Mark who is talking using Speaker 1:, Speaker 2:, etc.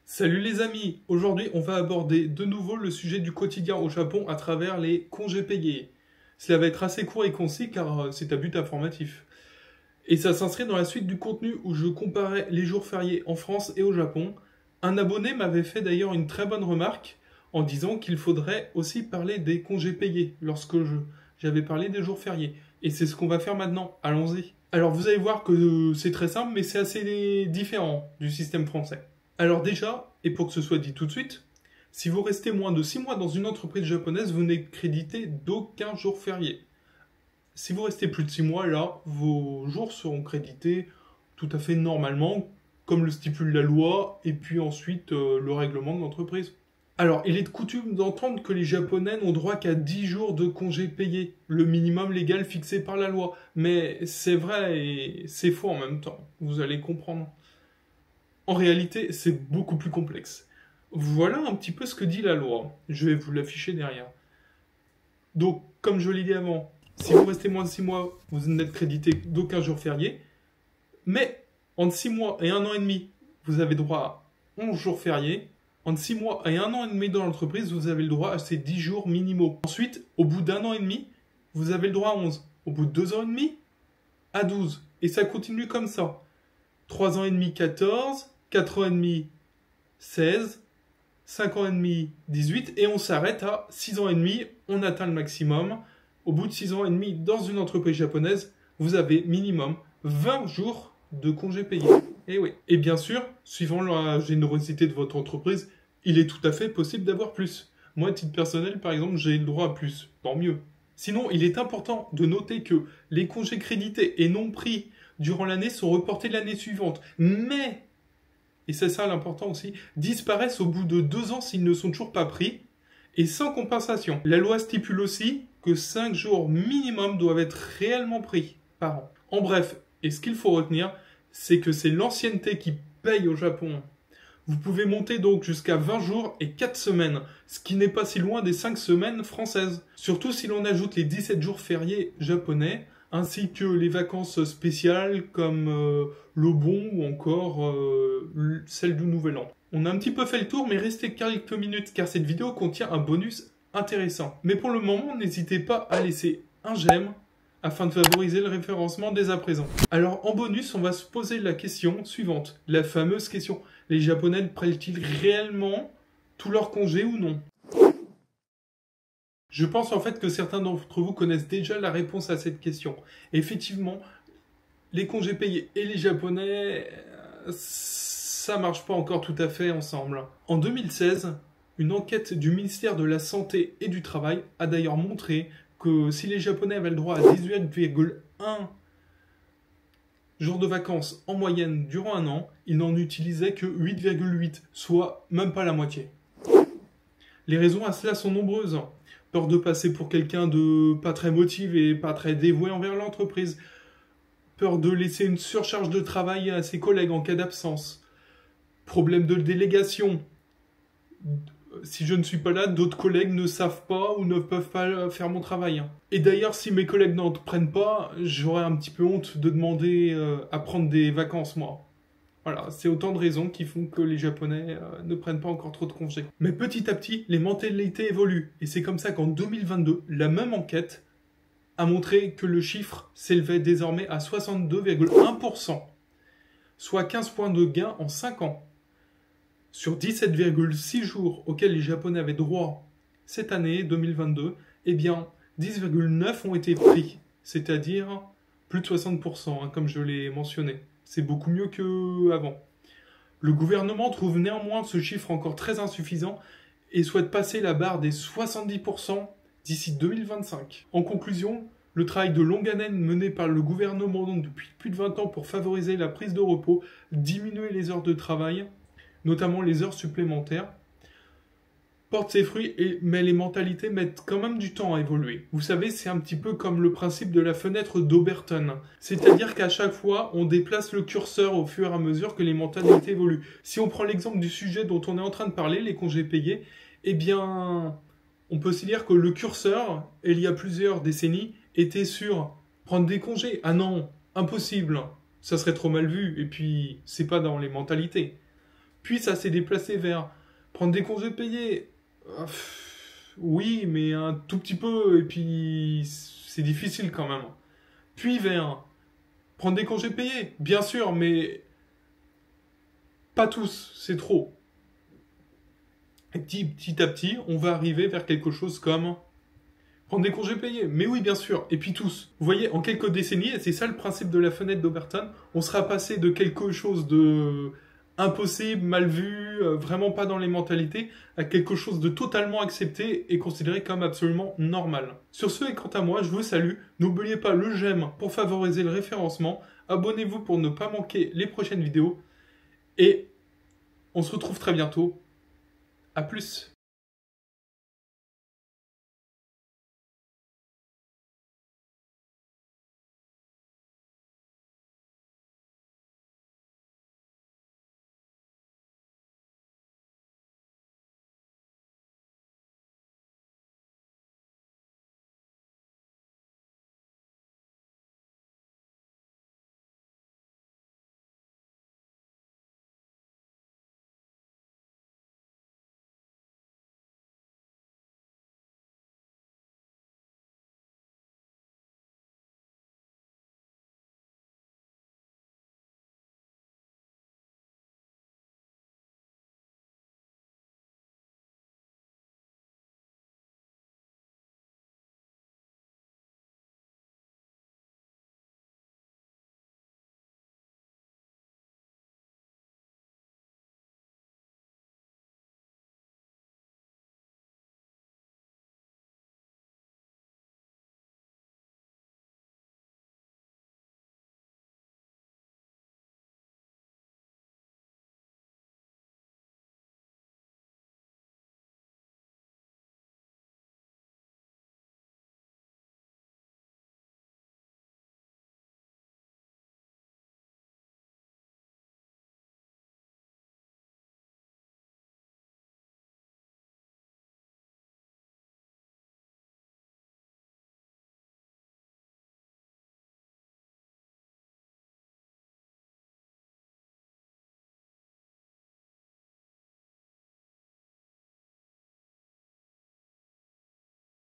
Speaker 1: Salut les amis, aujourd'hui on va aborder de nouveau le sujet du quotidien au Japon à travers les congés payés. Cela va être assez court et concis car c'est à but informatif. Et ça s'inscrit dans la suite du contenu où je comparais les jours fériés en France et au Japon. Un abonné m'avait fait d'ailleurs une très bonne remarque en disant qu'il faudrait aussi parler des congés payés lorsque j'avais parlé des jours fériés. Et c'est ce qu'on va faire maintenant, allons-y. Alors vous allez voir que c'est très simple mais c'est assez différent du système français. Alors déjà, et pour que ce soit dit tout de suite, si vous restez moins de 6 mois dans une entreprise japonaise, vous n'êtes crédité d'aucun jour férié. Si vous restez plus de 6 mois, là, vos jours seront crédités tout à fait normalement, comme le stipule la loi, et puis ensuite le règlement de l'entreprise. Alors, il est de coutume d'entendre que les Japonais n'ont droit qu'à 10 jours de congés payés, le minimum légal fixé par la loi. Mais c'est vrai et c'est faux en même temps, vous allez comprendre. En réalité, c'est beaucoup plus complexe. Voilà un petit peu ce que dit la loi. Je vais vous l'afficher derrière. Donc, comme je l'ai dit avant, si vous restez moins de 6 mois, vous n'êtes crédité d'aucun jour férié. Mais entre 6 mois et 1 an et demi, vous avez droit à 11 jours fériés. Entre 6 mois et 1 an et demi dans l'entreprise, vous avez le droit à ces 10 jours minimaux. Ensuite, au bout d'1 an et demi, vous avez le droit à 11. Au bout de 2 ans et demi, à 12. Et ça continue comme ça. 3 ans et demi, 14. 4 ans et demi, 16, 5 ans et demi, 18, et on s'arrête à 6 ans et demi, on atteint le maximum. Au bout de 6 ans et demi, dans une entreprise japonaise, vous avez minimum 20 jours de congés payés. Et oui. Et bien sûr, suivant la générosité de votre entreprise, il est tout à fait possible d'avoir plus. Moi, à titre personnel, par exemple, j'ai le droit à plus. Tant mieux. Sinon, il est important de noter que les congés crédités et non pris durant l'année sont reportés l'année suivante. Mais et c'est ça l'important aussi, disparaissent au bout de 2 ans s'ils ne sont toujours pas pris, et sans compensation. La loi stipule aussi que 5 jours minimum doivent être réellement pris par an. En bref, et ce qu'il faut retenir, c'est que c'est l'ancienneté qui paye au Japon. Vous pouvez monter donc jusqu'à 20 jours et 4 semaines, ce qui n'est pas si loin des 5 semaines françaises. Surtout si l'on ajoute les 17 jours fériés japonais, ainsi que les vacances spéciales comme le bon ou encore celle du Nouvel An. On a un petit peu fait le tour, mais restez quelques minutes car cette vidéo contient un bonus intéressant. Mais pour le moment, n'hésitez pas à laisser un j'aime afin de favoriser le référencement dès à présent. Alors en bonus, on va se poser la question suivante, la fameuse question. Les Japonais prennent-ils réellement tous leurs congés ou non ? Je pense en fait que certains d'entre vous connaissent déjà la réponse à cette question. Effectivement, les congés payés et les Japonais, ça marche pas encore tout à fait ensemble. En 2016, une enquête du ministère de la Santé et du Travail a d'ailleurs montré que si les Japonais avaient le droit à 18,1 jours de vacances en moyenne durant un an, ils n'en utilisaient que 8,8, soit même pas la moitié. Les raisons à cela sont nombreuses. Peur de passer pour quelqu'un de pas très motivé, pas très dévoué envers l'entreprise. Peur de laisser une surcharge de travail à ses collègues en cas d'absence. Problème de délégation. Si je ne suis pas là, d'autres collègues ne savent pas ou ne peuvent pas faire mon travail. Et d'ailleurs, si mes collègues n'en prennent pas, j'aurais un petit peu honte de demander à prendre des vacances, moi. Voilà, c'est autant de raisons qui font que les Japonais ne prennent pas encore trop de congés. Mais petit à petit, les mentalités évoluent. Et c'est comme ça qu'en 2022, la même enquête a montré que le chiffre s'élevait désormais à 62,1%, soit 15 points de gain en 5 ans. Sur 17,6 jours auxquels les Japonais avaient droit cette année 2022, eh bien 10,9 ont été pris, c'est-à-dire plus de 60%, comme je l'ai mentionné. C'est beaucoup mieux qu'avant. Le gouvernement trouve néanmoins ce chiffre encore très insuffisant et souhaite passer la barre des 70% d'ici 2025. En conclusion, le travail de longue haleine mené par le gouvernement depuis plus de 20 ans pour favoriser la prise de repos, diminuer les heures de travail, notamment les heures supplémentaires, porte ses fruits, mais les mentalités mettent quand même du temps à évoluer. Vous savez, c'est un petit peu comme le principe de la fenêtre d'Oberton. C'est-à-dire qu'à chaque fois, on déplace le curseur au fur et à mesure que les mentalités évoluent. Si on prend l'exemple du sujet dont on est en train de parler, les congés payés, eh bien, on peut se dire que le curseur, il y a plusieurs décennies, était sur prendre des congés. Ah non, impossible, ça serait trop mal vu, et puis c'est pas dans les mentalités. Puis ça s'est déplacé vers prendre des congés payés. Oui, mais un tout petit peu, et puis c'est difficile quand même. Puis vers prendre des congés payés, bien sûr, mais pas tous, c'est trop. Et petit à petit, on va arriver vers quelque chose comme prendre des congés payés. Mais oui, bien sûr, et puis tous. Vous voyez, en quelques décennies, et c'est ça le principe de la fenêtre d'Oberton, on sera passé de quelque chose de impossible, mal vu, vraiment pas dans les mentalités, à quelque chose de totalement accepté et considéré comme absolument normal. Sur ce, et quant à moi, je vous salue. N'oubliez pas le j'aime pour favoriser le référencement. Abonnez-vous pour ne pas manquer les prochaines vidéos. Et on se retrouve très bientôt. À plus.